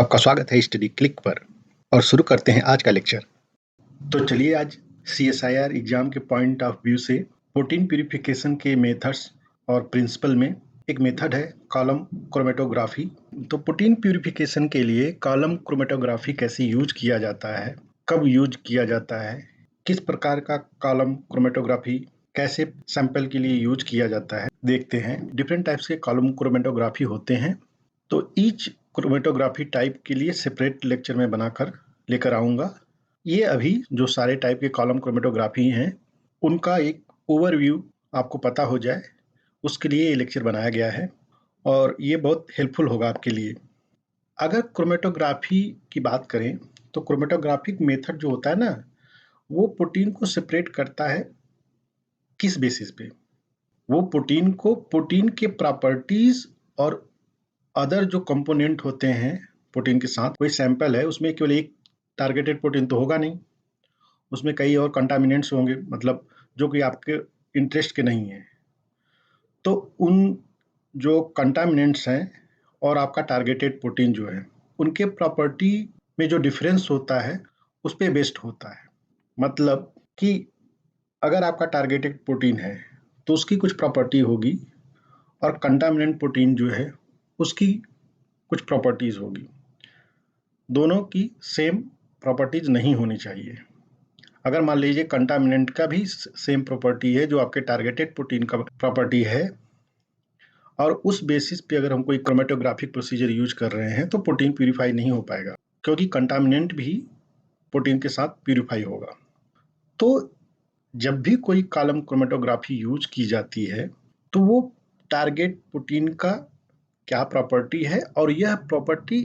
आपका स्वागत है स्टडी क्लिक पर और शुरू करते हैं आज का लेक्चर। तो चलिए आज CSIR एग्जाम के पॉइंट ऑफ व्यू से प्रोटीन प्यूरिफिकेशन के मेथड्स और प्रिंसिपल में एक मेथड है कॉलम क्रोमेटोग्राफी। तो प्रोटीन प्यूरिफिकेशन के लिए कॉलम क्रोमेटोग्राफी कैसे यूज किया जाता है, कब यूज किया जाता है, किस प्रकार का कॉलम क्रोमेटोग्राफी कैसे सैंपल के लिए यूज किया जाता है, देखते हैं। डिफरेंट टाइप्स के कॉलम क्रोमेटोग्राफी होते हैं, तो ईच क्रोमेटोग्राफी टाइप के लिए सेपरेट लेक्चर में बनाकर लेकर आऊँगा। ये अभी जो सारे टाइप के कॉलम क्रोमेटोग्राफी हैं उनका एक ओवरव्यू आपको पता हो जाए, उसके लिए ये लेक्चर बनाया गया है और ये बहुत हेल्पफुल होगा आपके लिए। अगर क्रोमेटोग्राफी की बात करें तो क्रोमेटोग्राफिक मेथड जो होता है ना, वो प्रोटीन को सेपरेट करता है। किस बेसिस पे? वो प्रोटीन को प्रोटीन के प्रॉपर्टीज और अदर जो कंपोनेंट होते हैं प्रोटीन के साथ, कोई सैंपल है उसमें केवल एक टारगेटेड प्रोटीन तो होगा नहीं, उसमें कई और कंटामिनेंट्स होंगे, मतलब जो कि आपके इंटरेस्ट के नहीं है। तो उन जो कंटामिनेंट्स हैं और आपका टारगेटेड प्रोटीन जो है, उनके प्रॉपर्टी में जो डिफरेंस होता है उस पर बेस्ड होता है। मतलब कि अगर आपका टारगेटेड प्रोटीन है तो उसकी कुछ प्रॉपर्टी होगी और कंटामिनेंट प्रोटीन जो है उसकी कुछ प्रॉपर्टीज होगी। दोनों की सेम प्रॉपर्टीज नहीं होनी चाहिए। अगर मान लीजिए कंटामिनेंट का भी सेम प्रॉपर्टी है जो आपके टारगेटेड प्रोटीन का प्रॉपर्टी है, और उस बेसिस पे अगर हम कोई क्रोमेटोग्राफिक प्रोसीजर यूज कर रहे हैं तो प्रोटीन प्यूरिफाई नहीं हो पाएगा, क्योंकि कंटामिनेंट भी प्रोटीन के साथ प्यूरिफाई होगा। तो जब भी कोई कॉलम क्रोमेटोग्राफी यूज की जाती है तो वो टारगेट प्रोटीन का क्या प्रॉपर्टी है और यह प्रॉपर्टी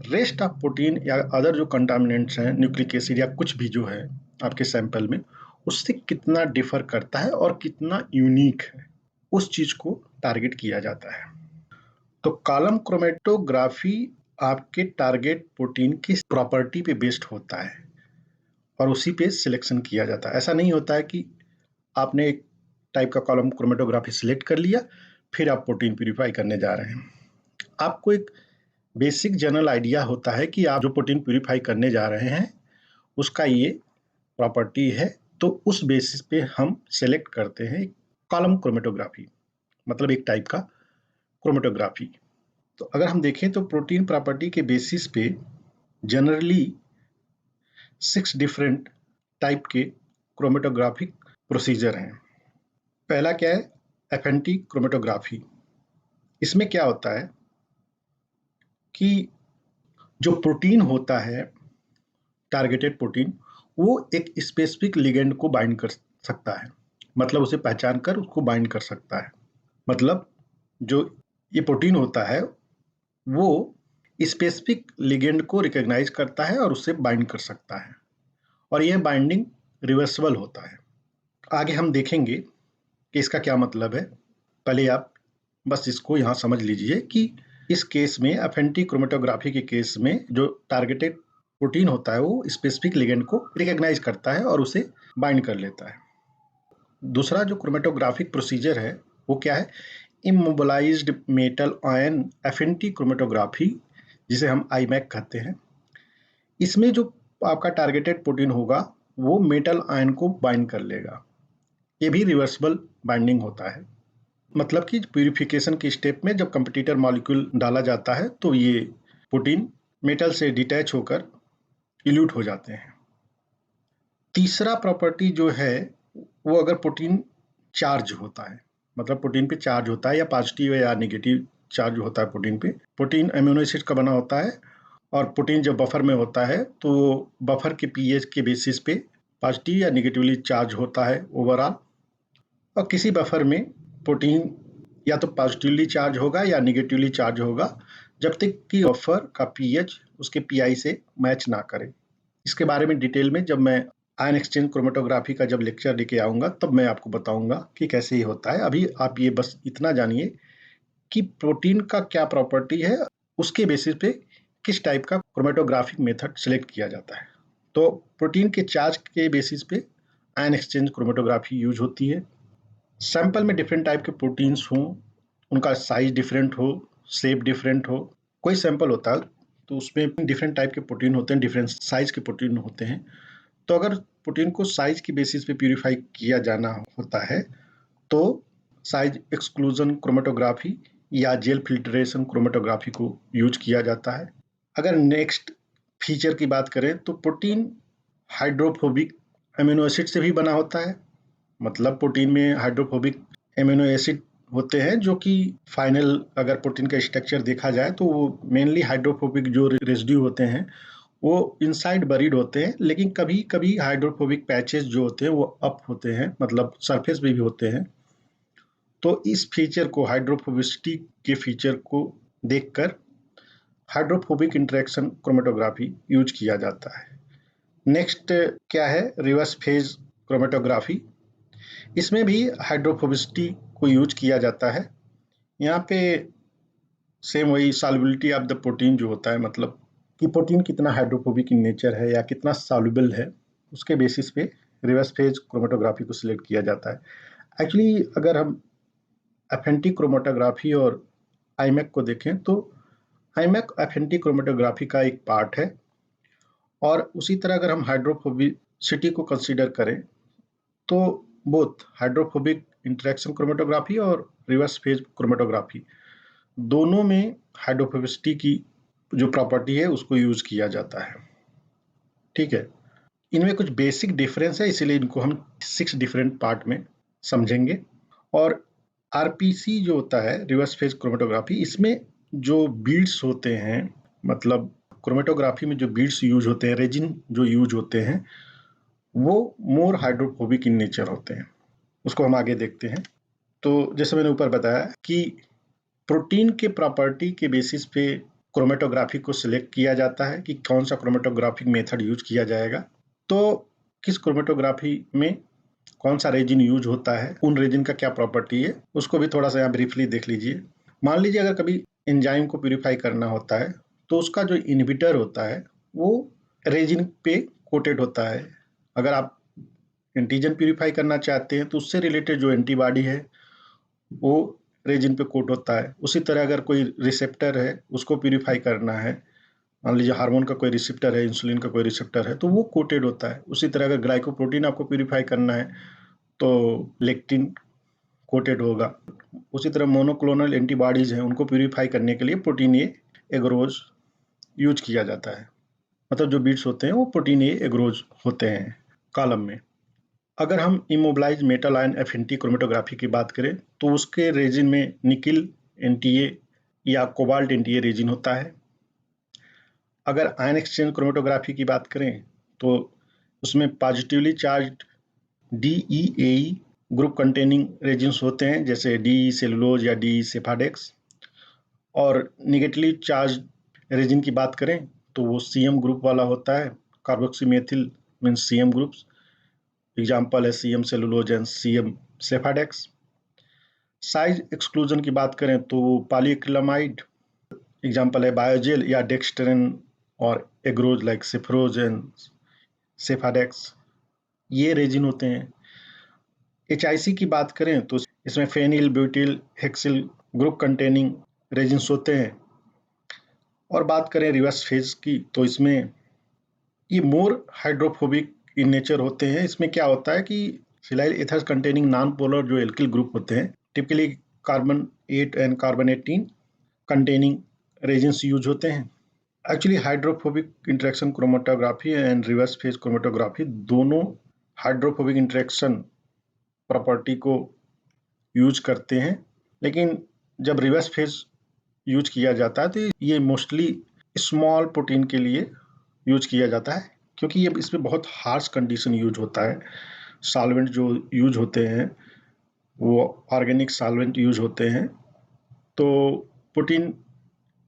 रेस्ट ऑफ प्रोटीन या अदर जो कंटामिनेंट्स हैं, न्यूक्लिक एसिड या कुछ भी जो है आपके सैंपल में, उससे कितना डिफर करता है और कितना यूनिक है, उस चीज को टारगेट किया जाता है। तो कॉलम क्रोमेटोग्राफी आपके टारगेट प्रोटीन की प्रॉपर्टी पे बेस्ड होता है और उसी पे सिलेक्शन किया जाता है। ऐसा नहीं होता है कि आपने एक टाइप का कॉलम क्रोमेटोग्राफी सिलेक्ट कर लिया फिर आप प्रोटीन प्यूरिफाई करने जा रहे हैं। आपको एक बेसिक जनरल आइडिया होता है कि आप जो प्रोटीन प्यूरिफाई करने जा रहे हैं उसका ये प्रॉपर्टी है, तो उस बेसिस पे हम सेलेक्ट करते हैं कॉलम क्रोमेटोग्राफी, मतलब एक टाइप का क्रोमेटोग्राफी। तो अगर हम देखें तो प्रोटीन प्रॉपर्टी के बेसिस पे जनरली 6 डिफरेंट टाइप के क्रोमेटोग्राफिक प्रोसीजर हैं। पहला क्या है? एफएनटी क्रोमेटोग्राफी। इसमें क्या होता है कि जो प्रोटीन होता है, टारगेटेड प्रोटीन, वो एक स्पेसिफिक लिगेंड को बाइंड कर सकता है, मतलब उसे पहचान कर उसको बाइंड कर सकता है। मतलब जो ये प्रोटीन होता है वो स्पेसिफिक लिगेंड को रिकॉग्नाइज करता है और उससे बाइंड कर सकता है, और यह बाइंडिंग रिवर्सिबल होता है। आगे हम देखेंगे कि इसका क्या मतलब है। पहले आप बस इसको यहाँ समझ लीजिए कि इस केस में एफएनटी क्रोमेटोग्राफी के केस में जो टारगेटेड प्रोटीन होता है वो स्पेसिफिक लिगेंड को रिकॉग्नाइज करता है और उसे बाइंड कर लेता है। दूसरा जो क्रोमेटोग्राफिक प्रोसीजर है वो क्या है? इमोबिलाइज्ड मेटल आयन एफएनटी क्रोमेटोग्राफी, जिसे हम आईमैक कहते हैं। इसमें जो आपका टारगेटेड प्रोटीन होगा वो मेटल आयन को बाइंड कर लेगा। ये भी रिवर्सिबल बाइंडिंग होता है, मतलब कि प्यूरिफिकेशन के स्टेप में जब कंपटीटर मॉलिक्यूल डाला जाता है तो ये प्रोटीन मेटल से डिटैच होकर इल्यूट हो जाते हैं। तीसरा प्रॉपर्टी जो है वो अगर प्रोटीन चार्ज होता है, मतलब प्रोटीन पे चार्ज होता है या पॉजिटिव या नेगेटिव चार्ज होता है प्रोटीन पे। प्रोटीन अमीनो एसिड का बना होता है और प्रोटीन जब बफर में होता है तो बफर के पीएच के बेसिस पे पॉजिटिव या नेगेटिवली चार्ज होता है ओवरऑल। और किसी बफर में प्रोटीन या तो पॉजिटिवली चार्ज होगा या नेगेटिवली चार्ज होगा, जब तक कि बफर का पीएच उसके पीआई से मैच ना करे। इसके बारे में डिटेल में जब मैं आयन एक्सचेंज क्रोमेटोग्राफी का जब लेक्चर लेके आऊँगा तब मैं आपको बताऊँगा कि कैसे ये होता है। अभी आप ये बस इतना जानिए कि प्रोटीन का क्या प्रॉपर्टी है, उसके बेसिस पे किस टाइप का क्रोमेटोग्राफिक मेथड सेलेक्ट किया जाता है। तो प्रोटीन के चार्ज के बेसिस पे आयन एक्सचेंज क्रोमेटोग्राफी यूज होती है। सैंपल में डिफरेंट टाइप के प्रोटीन्स हों, उनका साइज डिफरेंट हो, शेप डिफरेंट हो। कोई सैंपल होता है तो उसमें डिफरेंट टाइप के प्रोटीन होते हैं, डिफरेंट साइज के प्रोटीन होते हैं। तो अगर प्रोटीन को साइज की बेसिस पे प्यूरिफाई किया जाना होता है तो साइज एक्सक्लूजन क्रोमेटोग्राफी या जेल फिल्ट्रेशन क्रोमेटोग्राफी को यूज किया जाता है। अगर नेक्स्ट फीचर की बात करें तो प्रोटीन हाइड्रोफोबिक अमीनो एसिड से भी बना होता है। मतलब प्रोटीन में हाइड्रोफोबिक एमिनो एसिड होते हैं जो कि फाइनल अगर प्रोटीन का स्ट्रक्चर देखा जाए तो वो मेनली हाइड्रोफोबिक जो रेसिड्यू होते हैं वो इनसाइड बरीड होते हैं, लेकिन कभी कभी हाइड्रोफोबिक पैचेस जो होते हैं वो अप होते हैं, मतलब सरफेस पे भी होते हैं। तो इस फीचर को हाइड्रोफोबिसिटी के फीचर को देखकर हाइड्रोफोबिक इंटरेक्शन क्रोमेटोग्राफी यूज किया जाता है। नेक्स्ट क्या है, रिवर्स फेज क्रोमेटोग्राफी। इसमें भी हाइड्रोफोबिसिटी को यूज किया जाता है। यहाँ पे सेम वही सॉल्युबिलिटी ऑफ द प्रोटीन जो होता है, मतलब कि प्रोटीन कितना हाइड्रोफोबिक इन नेचर है या कितना सॉल्युबल है, उसके बेसिस पे रिवर्स फेज क्रोमेटोग्राफी को सिलेक्ट किया जाता है। एक्चुअली अगर हम एफएनटी क्रोमेटोग्राफी और आईमैक को देखें तो आईमैक एफएनटी क्रोमेटोग्राफी का एक पार्ट है, और उसी तरह अगर हम हाइड्रोफोबिसिटी को कंसीडर करें तो बोथ हाइड्रोफोबिक इंटरेक्शन क्रोमेटोग्राफी और रिवर्स फेज क्रोमेटोग्राफी दोनों में हाइड्रोफोबिसिटी की जो प्रॉपर्टी है उसको यूज किया जाता है। ठीक है, इनमें कुछ बेसिक डिफरेंस है, इसीलिए इनको हम 6 डिफरेंट पार्ट में समझेंगे। और आरपीसी जो होता है रिवर्स फेज क्रोमेटोग्राफी, इसमें जो बीड्स होते हैं, मतलब क्रोमेटोग्राफी में जो बीड्स यूज होते हैं, रेजिन जो यूज होते हैं, वो मोर हाइड्रोफोबिक इन नेचर होते हैं। उसको हम आगे देखते हैं। तो जैसे मैंने ऊपर बताया कि प्रोटीन के प्रॉपर्टी के बेसिस पे क्रोमेटोग्राफी को सिलेक्ट किया जाता है कि कौन सा क्रोमेटोग्राफिक मेथड यूज किया जाएगा। तो किस क्रोमेटोग्राफी में कौन सा रेजिन यूज होता है, उन रेजिन का क्या प्रॉपर्टी है, उसको भी थोड़ा सा यहाँ ब्रीफली देख लीजिए। मान लीजिए अगर कभी एंजाइम को प्यूरिफाई करना होता है तो उसका जो इनहिबिटर होता है वो रेजिन पे कोटेड होता है। अगर आप एंटीजन प्यूरिफाई करना चाहते हैं तो उससे रिलेटेड जो एंटीबॉडी है वो रेजिन पे कोट होता है। उसी तरह अगर कोई रिसेप्टर है उसको प्यूरिफाई करना है, मान लीजिए हार्मोन का कोई रिसेप्टर है, इंसुलिन का कोई रिसेप्टर है, तो वो कोटेड होता है। उसी तरह अगर ग्लाइकोप्रोटीन आपको प्यूरिफाई करना है तो लेक्टिन कोटेड होगा। उसी तरह मोनोक्लोनल एंटीबॉडीज हैं, उनको प्यूरिफाई करने के लिए प्रोटीन ए एग्रोज यूज किया जाता है। मतलब जो बीट्स होते हैं वो प्रोटीन ए एग्रोज होते हैं कॉलम में। अगर हम इमोबिलाइज मेटल आयन एफएनटी क्रोमेटोग्राफी की बात करें तो उसके रेजिन में निकिल एनटीए या कोबाल्ट एनटीए रेजिन होता है। अगर आयन एक्सचेंज क्रोमेटोग्राफी की बात करें तो उसमें positively charge DEAE group containing resins होते हैं, जैसे डी सेलुलोज या डी सेफाडेक्स। और निगेटिवली चार्ज रेजिन की बात करें तो वो सीएम ग्रुप वाला होता है, कार्बोक्सीमेथिल मीन्स सीएम ग्रुप्स। एग्जाम्पल है CM cellulose and CM Sephadex. Size exclusion की बात करें तो पॉलीक्रिलामाइड, एग्जाम्पल है बायोजेल या डेक्सट्रेन और agarose like sepharose and sephadex, ये रेजिन होते हैं। एचआईसी की बात करें तो इसमें phenyl butyl hexyl group containing resins होते हैं। और बात करें रिवर्स फेज की तो इसमें ये मोर हाइड्रोफोबिक इन नेचर होते हैं। इसमें क्या होता है कि फिनाइल एथर्स कंटेनिंग नॉन पोलर जो एल्किल ग्रुप होते हैं, typically carbon 8 and carbon 18 containing resins use होते हैं। Actually hydrophobic interaction chromatography and reverse phase chromatography दोनों हाइड्रोफोबिक इंटरेक्शन प्रॉपर्टी को यूज करते हैं, लेकिन जब रिवर्स फेज यूज किया जाता है तो ये मोस्टली स्मॉल प्रोटीन के लिए यूज किया जाता है, क्योंकि ये इसमें बहुत हार्श कंडीशन यूज होता है। सॉल्वेंट जो यूज होते हैं वो ऑर्गेनिक सॉल्वेंट यूज होते हैं, तो प्रोटीन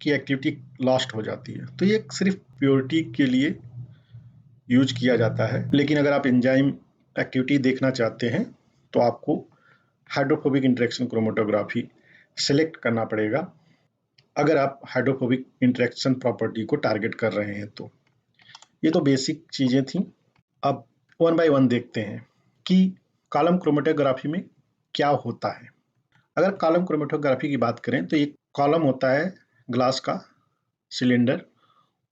की एक्टिविटी लॉस्ट हो जाती है। तो ये सिर्फ प्योरिटी के लिए यूज किया जाता है। लेकिन अगर आप एंजाइम एक्टिविटी देखना चाहते हैं तो आपको हाइड्रोफोबिक इंटरेक्शन क्रोमेटोग्राफी सेलेक्ट करना पड़ेगा, अगर आप हाइड्रोफोबिक इंटरेक्शन प्रॉपर्टी को टारगेट कर रहे हैं तो। ये तो बेसिक चीज़ें थी। अब वन बाय वन देखते हैं कि कॉलम क्रोमेटोग्राफी में क्या होता है। अगर कॉलम क्रोमेटोग्राफी की बात करें तो एक कॉलम होता है ग्लास का सिलेंडर,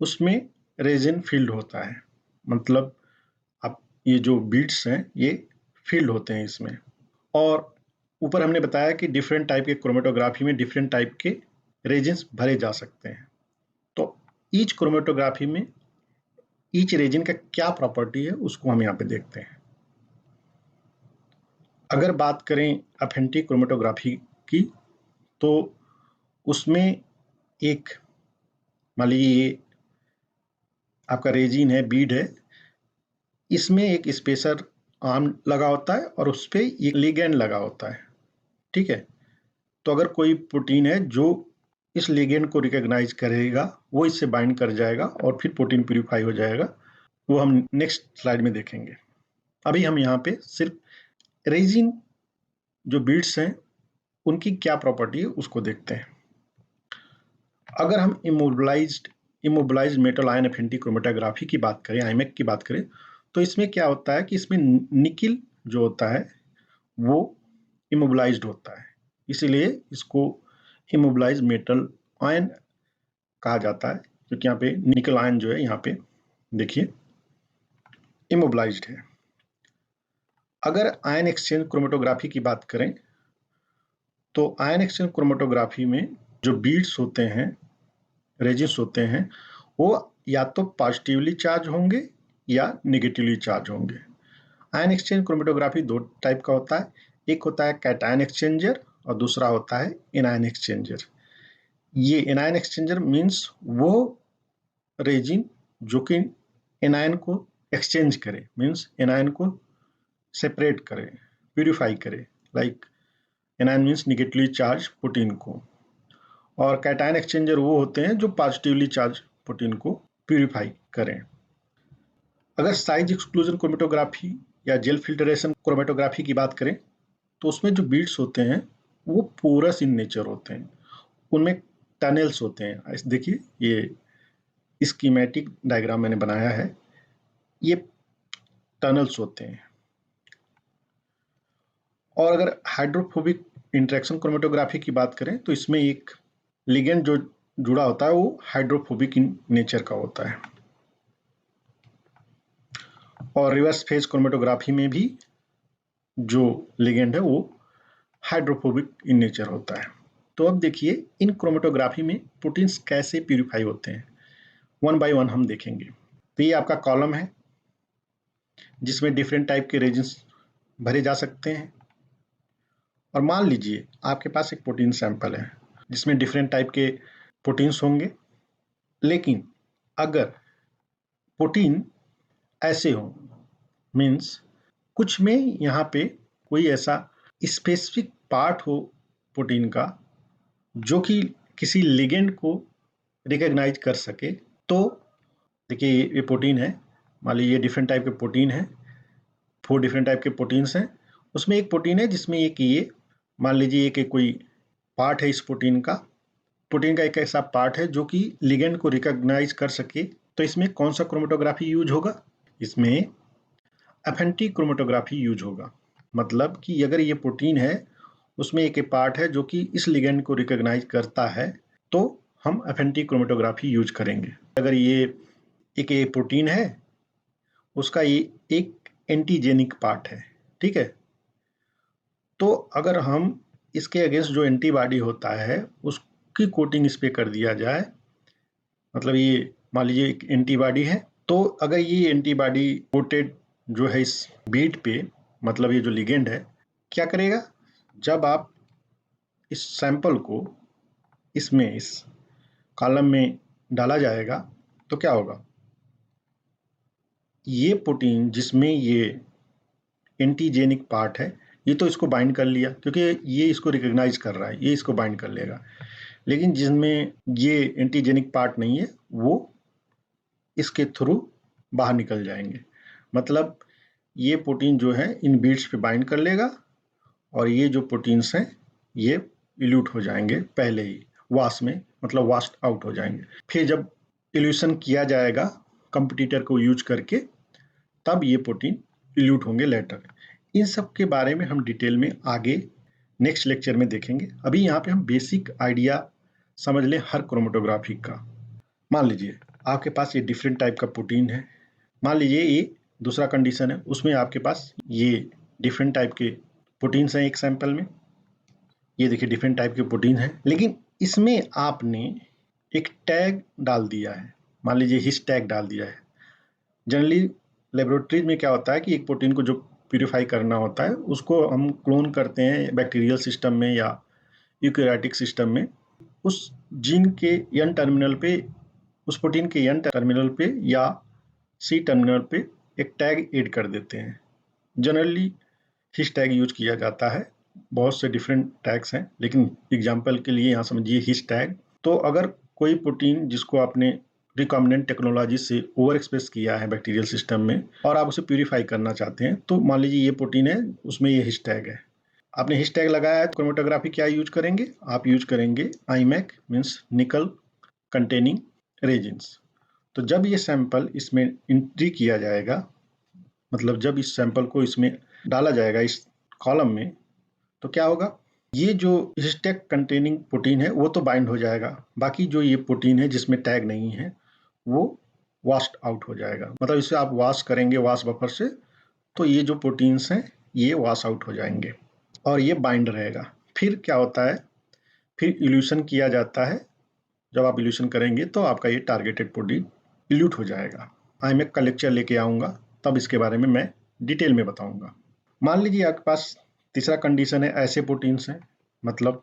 उसमें रेजिन फील्ड होता है, मतलब आप ये जो बीड्स हैं ये फील्ड होते हैं इसमें। और ऊपर हमने बताया कि डिफरेंट टाइप के क्रोमेटोग्राफी में डिफरेंट टाइप के रेजिन्स भरे जा सकते हैं। तो ईच क्रोमेटोग्राफी में ईच रेजिन का क्या प्रॉपर्टी है उसको हम यहाँ पे देखते हैं। अगर बात करें ऑथेंटिक क्रोमेटोग्राफी की, तो उसमें एक, मान लीजिए ये आपका रेजिन है, बीड है, इसमें एक स्पेसर आर्म लगा होता है और उस पर एक लिगैंड लगा होता है, ठीक है। तो अगर कोई प्रोटीन है जो इस लिगैंड को रिकॉग्नाइज करेगा, वो इससे बाइंड कर जाएगा और फिर प्रोटीन प्यूरिफाई हो जाएगा। वो हम नेक्स्ट स्लाइड में देखेंगे। अभी हम यहाँ पे सिर्फ रेजिन जो बीड्स हैं उनकी क्या प्रॉपर्टी है उसको देखते हैं। अगर हम immobilised metal ion affinity chromatography की बात करें, आईमेक की बात करें, तो इसमें क्या होता है कि इसमें निकिल जो होता है वो इमोबिलाइज्ड होता है, इसीलिए इसको इमोबिलाइज्ड मेटल आयन कहा जाता है, क्योंकि यहाँ पे निकल आयन जो है यहाँ पे देखिए इमोबिलाइज्ड है। अगर आयन एक्सचेंज क्रोमेटोग्राफी की बात करें, तो आयन एक्सचेंज क्रोमेटोग्राफी में जो बीड्स होते हैं, रेजिन्स होते हैं, वो या तो पॉजिटिवली चार्ज होंगे या नेगेटिवली चार्ज होंगे। आयन एक्सचेंज क्रोमेटोग्राफी दो टाइप का होता है, एक होता है कैटायन एक्सचेंजर और दूसरा होता है एनायन एक्सचेंजर। ये एनायन एक्सचेंजर मीन्स वो रेजिन जो कि एनायन को एक्सचेंज करे, मीन्स एनायन को सेपरेट करे, प्यूरिफाई करे, like anion means negatively charge protein को। और कैटायन एक्सचेंजर वो होते हैं जो पॉजिटिवली चार्ज प्रोटीन को प्यूरिफाई करें। अगर साइज एक्सक्लूजन क्रोमेटोग्राफी या जेल फिल्टरेशन क्रोमेटोग्राफी की बात करें, तो उसमें जो बीड्स होते हैं वो पोरस इन नेचर होते हैं, उनमें टनल्स होते हैं। देखिए ये स्कीमेटिक डायग्राम मैंने बनाया है, ये टनल्स होते हैं। और अगर हाइड्रोफोबिक इंटरेक्शन क्रोमेटोग्राफी की बात करें, तो इसमें एक लिगेंड जो जुड़ा होता है वो हाइड्रोफोबिक इन नेचर का होता है। और रिवर्स फेज क्रोमेटोग्राफी में भी जो लिगेंड है वो हाइड्रोफोबिक इन नेचर होता है। तो अब देखिए इन क्रोमेटोग्राफी में प्रोटीन्स कैसे प्यूरिफाई होते हैं, वन बाय वन हम देखेंगे। तो ये आपका कॉलम है जिसमें डिफरेंट टाइप के रेजिन्स भरे जा सकते हैं। और मान लीजिए आपके पास एक प्रोटीन सैंपल है जिसमें डिफरेंट टाइप के प्रोटीन्स होंगे, लेकिन अगर प्रोटीन ऐसे हो, मीन्स कुछ में यहाँ पे कोई ऐसा स्पेसिफिक पार्ट हो प्रोटीन का जो कि किसी लिगेंड को रिकॉग्नाइज कर सके, तो देखिए ये प्रोटीन है, मान लीजिए डिफरेंट टाइप के प्रोटीन है, 4 डिफरेंट टाइप के प्रोटीन्स हैं। उसमें एक प्रोटीन है जिसमें ये मान लीजिए कि कोई पार्ट है इस प्रोटीन का एक ऐसा पार्ट है जो कि लिगेंड को रिकॉग्नाइज कर सके। तो इसमें कौन सा क्रोमेटोग्राफी यूज होगा? इसमें एफिनिटी क्रोमेटोग्राफी यूज होगा। मतलब कि अगर ये प्रोटीन है उसमें एक पार्ट है जो कि इस लिगेंड को रिकॉग्नाइज करता है, तो हम एफिनिटी क्रोमेटोग्राफी यूज करेंगे। अगर ये एक प्रोटीन है, उसका ये एक एंटीजेनिक पार्ट है, ठीक है, तो अगर हम इसके अगेंस्ट जो एंटीबॉडी होता है उसकी कोटिंग इस पे कर दिया जाए, मतलब ये मान लीजिए एक एंटीबॉडी है, तो अगर ये एंटीबॉडी कोटेड जो है इस बीट पे, मतलब ये जो लिगेंड है, क्या करेगा? जब आप इस सैंपल को इसमें इस कॉलम में डाला जाएगा तो क्या होगा? ये प्रोटीन जिसमें ये एंटीजेनिक पार्ट है, ये तो इसको बाइंड कर लिया क्योंकि ये इसको रिकॉग्नाइज कर रहा है, ये इसको बाइंड कर लेगा। लेकिन जिसमें ये एंटीजेनिक पार्ट नहीं है वो इसके थ्रू बाहर निकल जाएंगे। मतलब ये प्रोटीन जो है इन बीट्स पे बाइंड कर लेगा और ये जो प्रोटीन्स हैं ये इल्यूट हो जाएंगे पहले ही वाश में, मतलब वाश्ड आउट हो जाएंगे। फिर जब इल्यूशन किया जाएगा कंपटीटर को यूज करके, तब ये प्रोटीन इल्यूट होंगे लेटर। इन सब के बारे में हम डिटेल में आगे नेक्स्ट लेक्चर में देखेंगे। अभी यहाँ पे हम बेसिक आइडिया समझ लें हर क्रोमेटोग्राफी का। मान लीजिए आपके पास ये डिफरेंट टाइप का प्रोटीन है। मान लीजिए ये दूसरा कंडीशन है, उसमें आपके पास ये डिफरेंट टाइप के प्रोटीन्स हैं एक सैंपल में। ये देखिए डिफरेंट टाइप के प्रोटीन हैं, लेकिन इसमें आपने एक टैग डाल दिया है, मान लीजिए हिस्ट टैग डाल दिया है। जनरली लेबोरेटरीज में क्या होता है कि एक प्रोटीन को जो प्यूरिफाई करना होता है उसको हम क्लोन करते हैं बैक्टीरियल सिस्टम में या यूकैरियोटिक सिस्टम में। उस जीन के एन टर्मिनल पे, उस प्रोटीन के एन टर्मिनल पे या सी टर्मिनल पे एक टैग ऐड कर देते हैं। जनरली हिस्ट टैग यूज किया जाता है, बहुत से डिफरेंट टैग्स हैं, लेकिन एग्जाम्पल के लिए यहाँ समझिए हिस्ट टैग। तो अगर कोई प्रोटीन जिसको आपने रिकॉम्बिनेंट टेक्नोलॉजी से ओवर एक्सप्रेस किया है बैक्टीरियल सिस्टम में और आप उसे प्यूरिफाई करना चाहते हैं, तो मान लीजिए ये प्रोटीन है, उसमें ये हिस्ट टैग है। आपने हिस्ट टैग लगाया है तो क्रोमेटोग्राफी क्या यूज करेंगे, आप यूज करेंगे आईमैक मीन्स निकल कंटेनिंग रेजिन्स। तो जब ये सैंपल इसमें एंट्री किया जाएगा, मतलब जब इस सैंपल को इसमें डाला जाएगा इस कॉलम में, तो क्या होगा, ये जो हिस्ट टैग कंटेनिंग प्रोटीन है वो तो बाइंड हो जाएगा, बाकी जो ये प्रोटीन है जिसमें टैग नहीं है वो वॉश्ड आउट हो जाएगा। मतलब इसे आप वॉश करेंगे वॉश बफर से, तो ये जो प्रोटीन्स हैं ये वॉश आउट हो जाएंगे और ये बाइंड रहेगा। फिर क्या होता है, फिर इल्यूशन किया जाता है। जब आप इल्यूशन करेंगे तो आपका ये टारगेटेड प्रोटीन इल्यूट हो जाएगा। आईमैक का लेक्चर लेके आऊँगा, तब इसके बारे में मैं डिटेल में बताऊँगा। मान लीजिए आपके पास तीसरा कंडीशन है, ऐसे प्रोटीन्स हैं, मतलब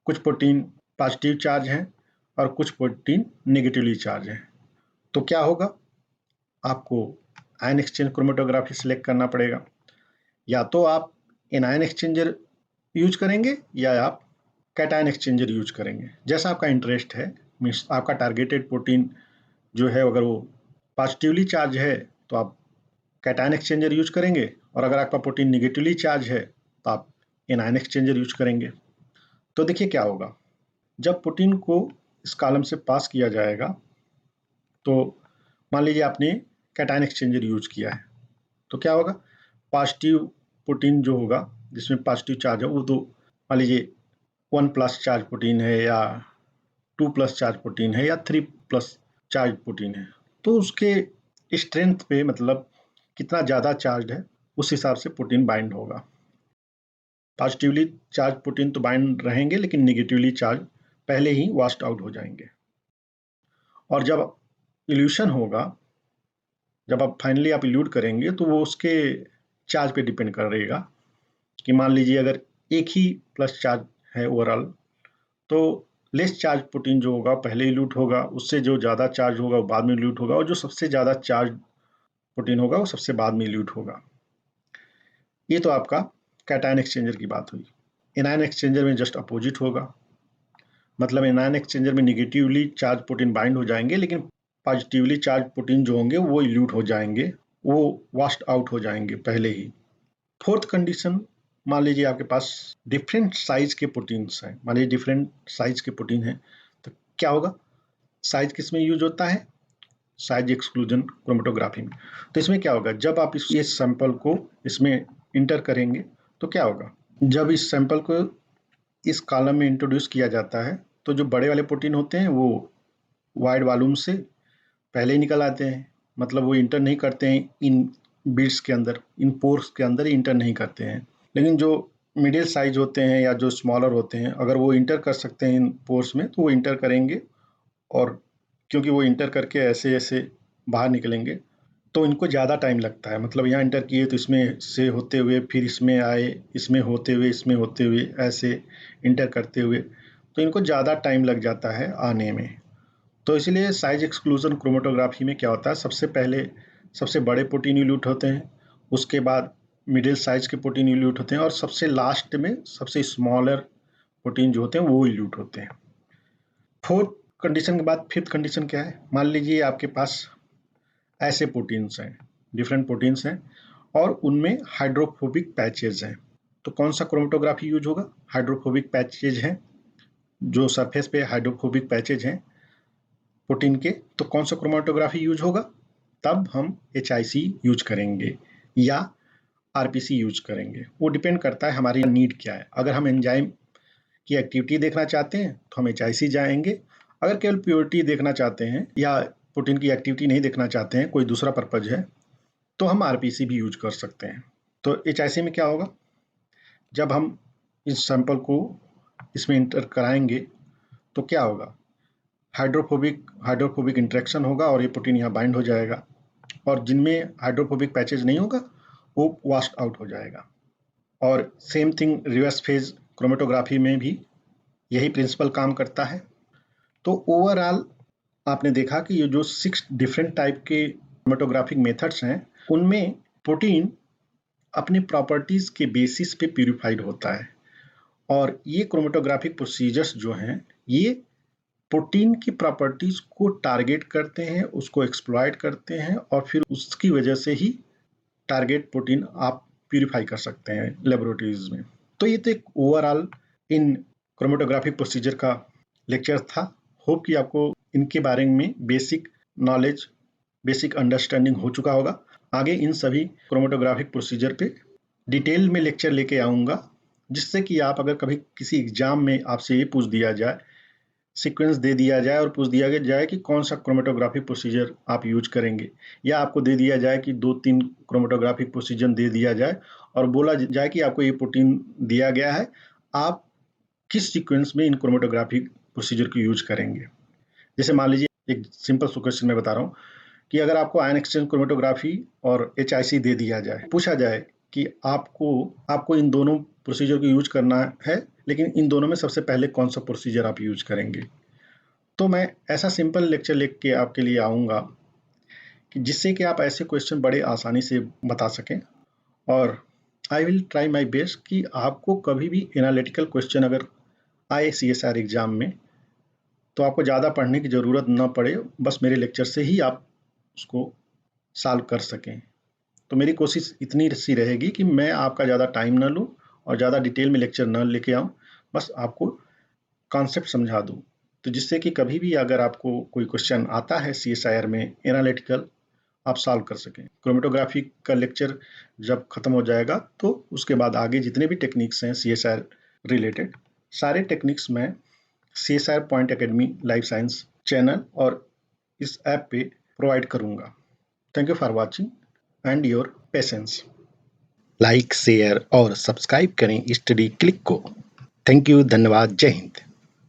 कुछ प्रोटीन पॉजिटिव चार्ज हैं और कुछ प्रोटीन नेगेटिवली चार्ज हैं। तो क्या होगा, आपको आयन एक्सचेंज क्रोमेटोग्राफी सिलेक्ट करना पड़ेगा। या तो आप एनायन एक्सचेंजर यूज करेंगे या आप कैटायन एक्सचेंजर यूज करेंगे, जैसा आपका इंटरेस्ट है। मीन्स आपका टारगेटेड प्रोटीन जो है अगर वो पॉजिटिवली चार्ज है तो आप कैटायन एक्सचेंजर यूज करेंगे, और अगर आपका प्रोटीन निगेटिवली चार्ज है तो आप एनायन एक्सचेंजर यूज करेंगे। तो देखिए क्या होगा, जब प्रोटीन को इस कॉलम से पास किया जाएगा, तो मान लीजिए आपने कैटायन एक्सचेंजर यूज किया है, तो क्या होगा, पॉजिटिव प्रोटीन जो होगा जिसमें पॉजिटिव चार्ज है वो तो मान लीजिए 1+ चार्ज प्रोटीन है या 2+ चार्ज प्रोटीन है या 3+ चार्ज प्रोटीन है, तो उसके स्ट्रेंथ पे, मतलब कितना ज़्यादा चार्ज है उस हिसाब से प्रोटीन बाइंड होगा। पॉजिटिवली चार्ज प्रोटीन तो बाइंड रहेंगे, लेकिन निगेटिवली चार्ज पहले ही वॉश्ड आउट हो जाएंगे। और जब इल्यूशन होगा, जब आप फाइनली आप इल्यूट करेंगे, तो वो उसके चार्ज पे डिपेंड करेगा कि मान लीजिए अगर एक ही प्लस चार्ज है ओवरऑल, तो लेस चार्ज प्रोटीन जो होगा पहले इल्यूट होगा, उससे जो ज़्यादा चार्ज होगा वो बाद में इल्यूट होगा, और जो सबसे ज़्यादा चार्ज प्रोटीन होगा वो सबसे बाद में इल्यूट होगा। ये तो आपका कैटायन एक्सचेंजर की बात हुई। एनायन एक्सचेंजर में जस्ट अपोजिट होगा, मतलब एनायन एक्सचेंजर में निगेटिवली चार्ज प्रोटीन बाइंड हो जाएंगे, लेकिन पॉजिटिवली चार्ज प्रोटीन जो होंगे वो इल्यूट हो जाएंगे, वो वॉश्ड आउट हो जाएंगे पहले ही। फोर्थ कंडीशन, मान लीजिए आपके पास डिफरेंट साइज के प्रोटीन्स हैं, मान लीजिए डिफरेंट साइज के प्रोटीन हैं, तो क्या होगा, साइज किस में यूज होता है, साइज एक्सक्लूजन क्रोमेटोग्राफी में। तो इसमें क्या होगा, जब आप इस सैंपल को इसमें इंटर करेंगे तो क्या होगा, जब इस सैंपल को इस कॉलम में इंट्रोड्यूस किया जाता है, तो जो बड़े वाले प्रोटीन होते हैं वो वाइड वॉल्यूम से पहले ही निकल आते हैं, मतलब वो इंटर नहीं करते हैं इन बिट्स के अंदर, इन पोर्स के अंदर इंटर नहीं करते हैं। लेकिन जो मिडिल साइज होते हैं या जो स्मॉलर होते हैं, अगर वो इंटर कर सकते हैं इन पोर्स में तो वो इंटर करेंगे, और क्योंकि वो इंटर करके ऐसे ऐसे बाहर निकलेंगे तो इनको ज़्यादा टाइम लगता है। मतलब यहाँ इंटर किए तो इसमें से होते हुए फिर इसमें आए, इसमें होते हुए इसमें होते हुए ऐसे इंटर करते हुए, तो इनको ज़्यादा टाइम लग जाता है आने में। तो इसलिए साइज एक्सक्लूजन क्रोमेटोग्राफी में क्या होता है, सबसे पहले सबसे बड़े प्रोटीन इल्यूट होते हैं, उसके बाद मिडिल साइज के प्रोटीन इल्यूट होते हैं, और सबसे लास्ट में सबसे स्मॉलर प्रोटीन जो होते हैं वो इल्यूट होते हैं। फोर्थ कंडीशन के बाद फिफ्थ कंडीशन क्या है, मान लीजिए आपके पास ऐसे प्रोटीन्स हैं, डिफरेंट प्रोटीन्स हैं, और उनमें हाइड्रोफोबिक पैचेज हैं। तो कौन सा क्रोमेटोग्राफी यूज होगा, हाइड्रोफोबिक पैचेज हैं, जो सरफेस पे हाइड्रोफोबिक पैचेज हैं प्रोटीन के, तो कौन सा क्रोमेटोग्राफी यूज होगा, तब हम HIC यूज करेंगे या RPC यूज करेंगे। वो डिपेंड करता है हमारी नीड क्या है। अगर हम एंजाइम की एक्टिविटी देखना चाहते हैं तो हम HIC जाएंगे, अगर केवल प्योरिटी देखना चाहते हैं या प्रोटीन की एक्टिविटी नहीं देखना चाहते हैं, कोई दूसरा पर्पज है, तो हम आरपीसी भी यूज कर सकते हैं। तो एचआईसी में क्या होगा, जब हम इस सैंपल को इसमें इंटर कराएंगे तो क्या होगा, हाइड्रोफोबिक इंटरेक्शन होगा और ये प्रोटीन यहाँ बाइंड हो जाएगा, और जिनमें हाइड्रोफोबिक पैचेज नहीं होगा वो वॉश आउट हो जाएगा। और same thing reverse phase chromatography में भी यही प्रिंसिपल काम करता है। तो ओवरऑल आपने देखा कि ये जो 6 डिफरेंट टाइप के क्रोमेटोग्राफिक मेथड्स हैं, उनमें प्रोटीन अपनी प्रॉपर्टीज के बेसिस पे प्यूरिफाइड होता है, और ये क्रोमेटोग्राफिक प्रोसीजर्स जो हैं ये प्रोटीन की प्रॉपर्टीज को टारगेट करते हैं, उसको एक्सप्लॉइट करते हैं, और फिर उसकी वजह से ही टारगेट प्रोटीन आप प्यूरिफाई कर सकते हैं लेबोरेटरीज में। तो ये तो एक ओवरऑल इन क्रोमेटोग्राफिक प्रोसीजर का लेक्चर था। होप कि आपको इनके बारे में बेसिक नॉलेज, बेसिक अंडरस्टैंडिंग हो चुका होगा। आगे इन सभी क्रोमेटोग्राफिक प्रोसीजर पे डिटेल में लेक्चर लेके आऊँगा, जिससे कि आप अगर कभी किसी एग्जाम में आपसे ये पूछ दिया जाए, सीक्वेंस दे दिया जाए और पूछ दिया जाए कि कौन सा क्रोमेटोग्राफिक प्रोसीजर आप यूज करेंगे, या आपको दे दिया जाए कि 2-3 क्रोमेटोग्राफिक प्रोसीजर दे दिया जाए और बोला जाए कि आपको ये प्रोटीन दिया गया है, आप किस सीक्वेंस में इन क्रोमेटोग्राफिक प्रोसीजर को यूज करेंगे। जैसे मान लीजिए एक सिंपल सा क्वेश्चन मैं बता रहा हूँ कि अगर आपको आयन एक्सचेंज क्रोमेटोग्राफी और एचआईसी दे दिया जाए, पूछा जाए कि आपको इन दोनों प्रोसीजर को यूज करना है, लेकिन इन दोनों में सबसे पहले कौन सा प्रोसीजर आप यूज करेंगे, तो मैं ऐसा सिंपल लेक्चर लिख के आपके लिए आऊँगा कि जिससे कि आप ऐसे क्वेश्चन बड़े आसानी से बता सकें। और I will try my best कि आपको कभी भी एनालिटिकल क्वेश्चन अगर आए सीएसआर एग्जाम में, तो आपको ज़्यादा पढ़ने की ज़रूरत ना पड़े, बस मेरे लेक्चर से ही आप उसको सॉल्व कर सकें। तो मेरी कोशिश इतनी सी रहेगी कि मैं आपका ज़्यादा टाइम ना लूँ और ज़्यादा डिटेल में लेक्चर ना लेके आऊँ, बस आपको कॉन्सेप्ट समझा दूँ। तो जिससे कि कभी भी अगर आपको कोई क्वेश्चन आता है सीएसआईआर में एनालिटिकल, आप सॉल्व कर सकें। क्रोमेटोग्राफी का लेक्चर जब खत्म हो जाएगा तो उसके बाद आगे जितने भी टेक्निक्स हैं सीएसआईआर रिलेटेड, सारे टेक्निक्स मैं CSIR point academy life science channel और इस ऐप पे प्रोवाइड करूँगा। Thank you for watching and your patience. Like, share और सब्सक्राइब करें स्टडी क्लिक को। थैंक यू, धन्यवाद, जय हिंद।